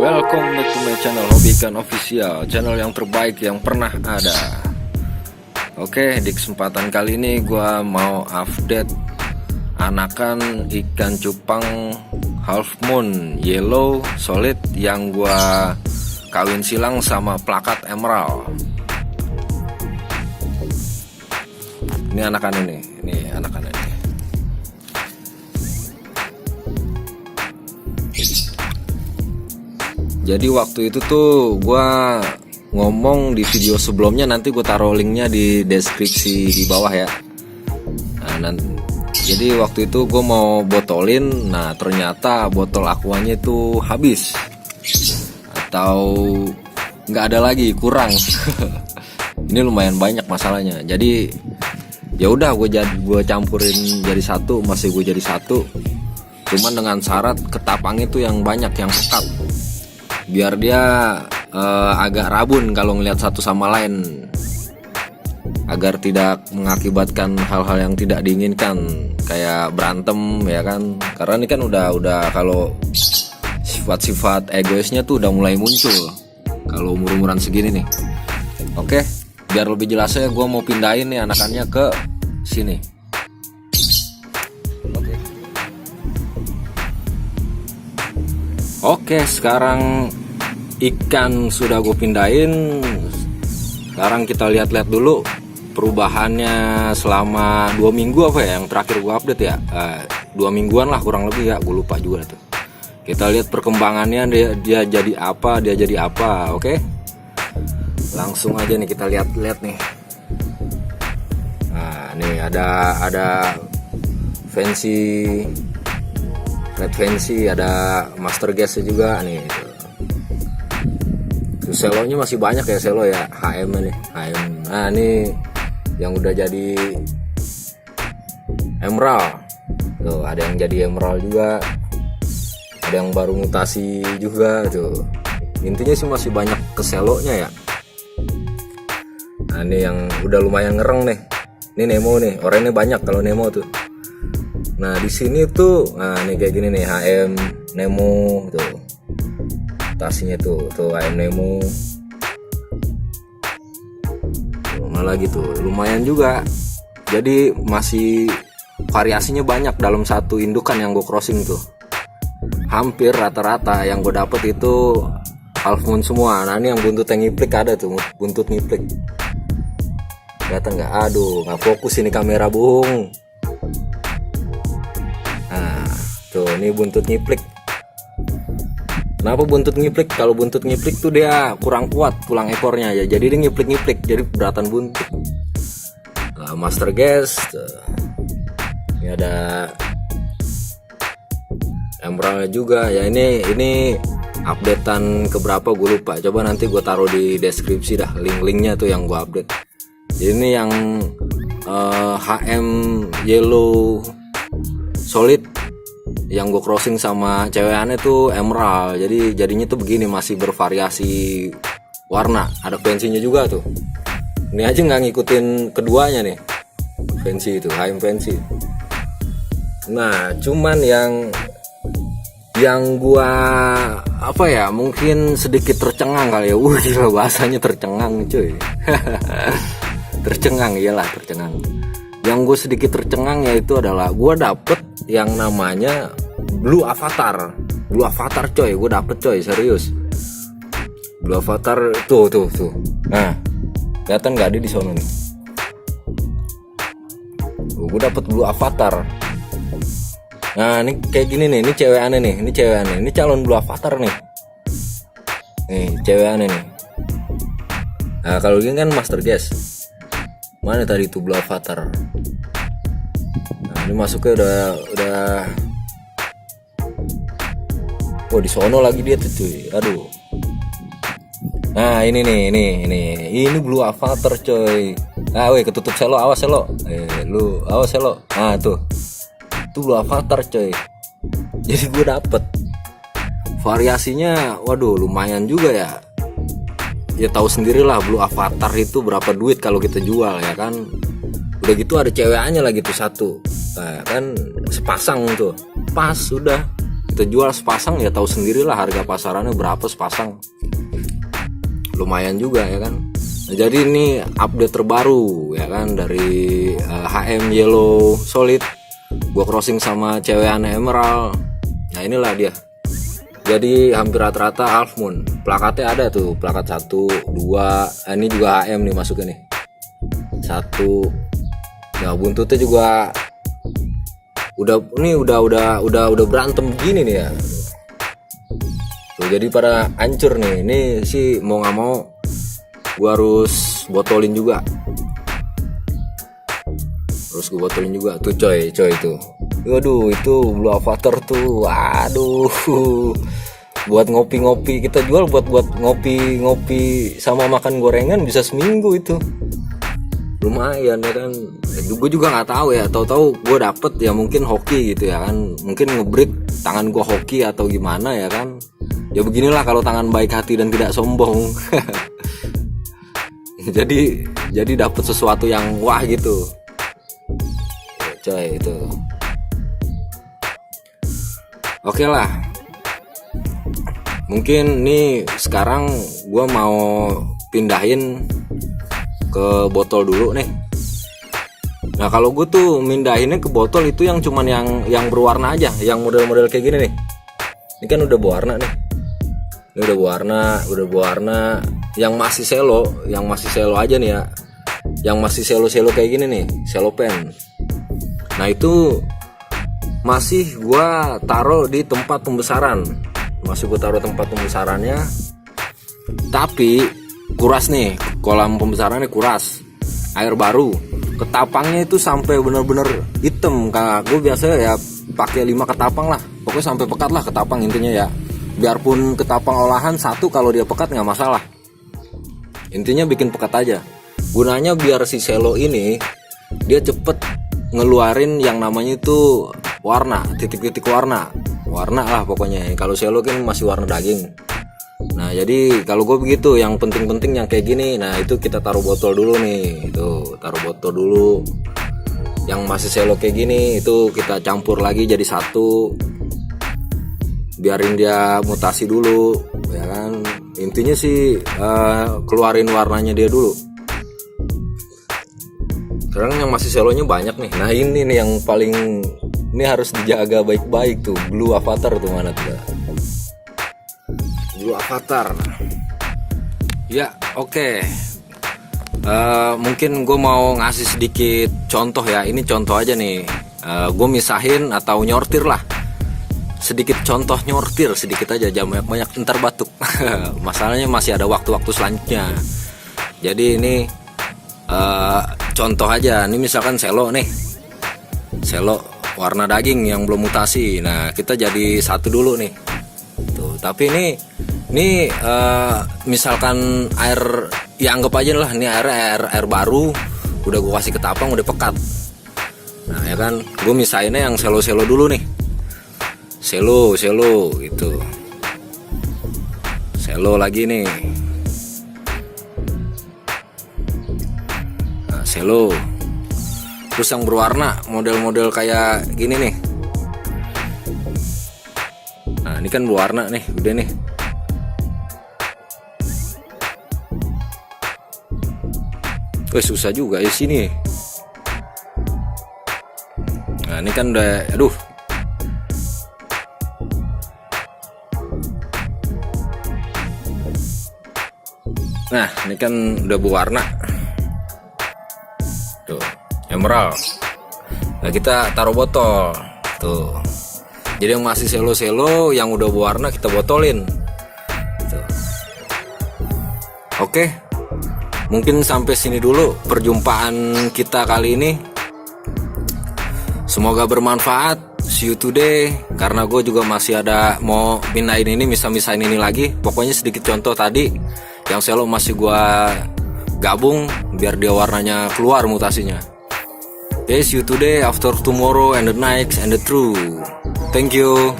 Welcome back to my channel Hobi Ikan Official, channel yang terbaik yang pernah ada. Oke, di kesempatan kali ini gua mau update anakan ikan cupang half moon yellow solid yang gua kawin silang sama plakat emerald. Ini anakan ini anakan ini. Jadi waktu itu tuh gua ngomong di video sebelumnya, nanti gue taruh linknya di deskripsi di bawah ya. Jadi waktu itu gue mau botolin, nah ternyata botol aquanya itu habis atau nggak ada lagi, kurang. Ini lumayan banyak masalahnya. Jadi ya udah gue campurin jadi satu, masih gue jadi satu. Cuman dengan syarat ketapang itu yang banyak, yang pekat, biar dia agak rabun kalau ngelihat satu sama lain, agar tidak mengakibatkan hal-hal yang tidak diinginkan kayak berantem ya kan. Karena ini kan udah kalau sifat-sifat egoisnya tuh udah mulai muncul kalau umur-umuran segini nih. Oke, biar lebih jelasnya gue mau pindahin nih anakannya ke sini. Oke, sekarang ikan sudah gue pindahin. Sekarang kita lihat-lihat dulu perubahannya selama 2 minggu apa ya yang terakhir gue update ya. 2 mingguan lah kurang lebih ya, gue lupa juga tuh. Kita lihat perkembangannya, dia jadi apa. Oke, langsung aja nih kita lihat nih. Nah, nih ada fancy, red fancy, ada master gas juga nih. Selonya masih banyak ya, selo ya, HM nih, HM. Nah ini yang udah jadi emerald tuh, ada yang jadi emerald juga, ada yang baru mutasi juga tuh. Intinya sih masih banyak keselonya ya. Nah ini yang udah lumayan ngereng nih. Ini Nemo nih, orangnya banyak kalau Nemo tuh. Nah di sini tuh, nah ini kayak gini nih, HM Nemo tuh, mutasinya tuh HM Nemo. Malah gitu, lumayan juga. Jadi masih variasinya banyak dalam satu indukan yang gue crossing tuh. Hampir rata-rata yang gue dapet itu half moon semua. Nah ini yang buntut yang ngiplik ada tuh, buntut ngiplik. Kelihatan nggak? Aduh, nggak fokus ini kamera, Bung. Nah tuh, ini buntut ngiplik. Kenapa buntut ngiplik? Kalau buntut ngiplik tuh dia kurang kuat tulang ekornya ya, jadi dia ngiplik-ngiplik, jadi beratan buntut. Nah, master gas tuh. Ini ada emerald juga ya. Ini updatean keberapa gue lupa, coba nanti gue taruh di deskripsi dah link-linknya tuh yang gue update. Jadi ini yang HM yellow solid yang gue crossing sama cewekannya tuh emerald. Jadi jadinya tuh begini, masih bervariasi warna, ada fancy-nya juga tuh. Ini aja nggak ngikutin keduanya nih, fancy itu, HM fancy. Nah cuman yang gua apa ya, mungkin sedikit tercengang kali ya. Gila bahasanya tercengang cuy. Tercengang, iyalah tercengang. Yang gue sedikit tercengang yaitu adalah gue dapet yang namanya blue avatar coy. Gue dapet coy, serius. Blue avatar tuh. Nah kelihatan nggak ada di sono nih. Gue dapet blue avatar. Nah ini kayak gini nih, ini cewek aneh nih, ini calon blue avatar nih. Nih cewek aneh nih. Nah kalau gini kan master gas. Mana tadi tuh blue avatar? Nah, ini masuknya udah. Oh di sono lagi dia tuh cuy. Aduh. Nah ini blue avatar coy. Ah weh, ketutup selo, awas selo. Lu awas selo. Nah tuh blue avatar coy. Jadi gue dapet variasinya, waduh lumayan juga ya. Ya tahu sendirilah blue avatar itu berapa duit kalau kita jual ya kan. Udah gitu ada cewekannya lagi tuh satu. Nah kan sepasang tuh, pas sudah kita jual sepasang ya tahu sendirilah harga pasarannya berapa sepasang. Lumayan juga ya kan. Nah, jadi ini update terbaru ya kan dari HM Yellow Solid. Gua crossing sama cewek aneh Emerald. Nah inilah dia. Jadi hampir rata-rata half moon. Plakatnya ada tuh, plakat 1, 2. Ini juga HM nih masuknya nih. 1. Nah buntutnya juga udah berantem gini nih ya. Tuh, jadi pada hancur nih. Ini sih mau nggak mau gua harus botolin juga. Terus gue botolin juga tuh coy itu. Waduh itu Blue Avatar tuh. Aduh. Buat ngopi-ngopi kita jual buat ngopi sama makan gorengan bisa seminggu itu. Lumayan ya kan. Gue juga nggak tahu ya. Tahu-tahu gue dapet ya mungkin hoki gitu ya kan. Mungkin ngebreak tangan gue hoki atau gimana ya kan. Ya beginilah kalau tangan baik hati dan tidak sombong. jadi dapet sesuatu yang wah gitu. Coy itu. Oke lah. Mungkin nih sekarang gue mau pindahin ke botol dulu nih. Nah kalau gue tuh mindahinnya ke botol itu yang cuman yang berwarna aja, yang model-model kayak gini nih. Ini kan udah berwarna nih. Ini udah berwarna. Yang masih selo aja nih ya. Yang masih selo kayak gini nih, selo pen. Nah itu masih gua taruh di tempat pembesaran. Masih gua taruh tempat pembesarannya. Tapi kuras nih, kolam pembesarannya kuras. Air baru. Ketapangnya itu sampai bener-bener hitam. Gue biasanya ya pakai 5 ketapang lah. Pokoknya sampai pekat lah ketapang intinya ya. Biarpun ketapang olahan 1 kalau dia pekat nggak masalah. Intinya bikin pekat aja. Gunanya biar si selo ini dia cepet ngeluarin yang namanya itu warna, titik-titik warna lah pokoknya. Kalau selo kan masih warna daging. Nah jadi kalau gue begitu, yang penting-penting yang kayak gini. Nah itu kita taruh botol dulu nih. Itu taruh botol dulu. Yang masih selo kayak gini itu kita campur lagi jadi 1. Biarin dia mutasi dulu ya kan. Intinya sih keluarin warnanya dia dulu. Sekarang yang masih selonya banyak nih. Nah ini nih yang paling, ini harus dijaga baik-baik tuh. Blue Avatar tuh mana tuh? Blue Avatar. Ya oke. Mungkin gue mau ngasih sedikit contoh ya. Ini contoh aja nih. Gue misahin atau nyortir lah. Sedikit contoh nyortir sedikit aja, jangan banyak ntar batuk. Masalahnya masih ada waktu-waktu selanjutnya. Jadi ini contoh aja, ini misalkan selo nih, selo warna daging yang belum mutasi. Nah kita jadi 1 dulu nih. Tuh, tapi ini misalkan air, ya anggap aja lah ini air baru, udah gue kasih ketapang udah pekat. Nah ya kan, gue misahinnya yang selo dulu nih. Selo gitu. Selo lagi nih. Nah, selo. Terus yang berwarna model-model kayak gini nih. Nah, ini kan berwarna nih, udah nih. Susah juga ya sini. Nah, ini kan udah aduh. Nah ini kan udah berwarna tuh, emerald. Nah kita taruh botol tuh. Jadi yang masih selo yang udah berwarna kita botolin tuh. Oke, mungkin sampai sini dulu perjumpaan kita kali ini. Semoga bermanfaat. See you today. Karena gue juga masih ada mau pindahin ini, misahin ini lagi. Pokoknya sedikit contoh tadi. Yang selo masih gua gabung biar dia warnanya keluar mutasinya. Okay, see you today, after tomorrow, and the next, and the true. Thank you.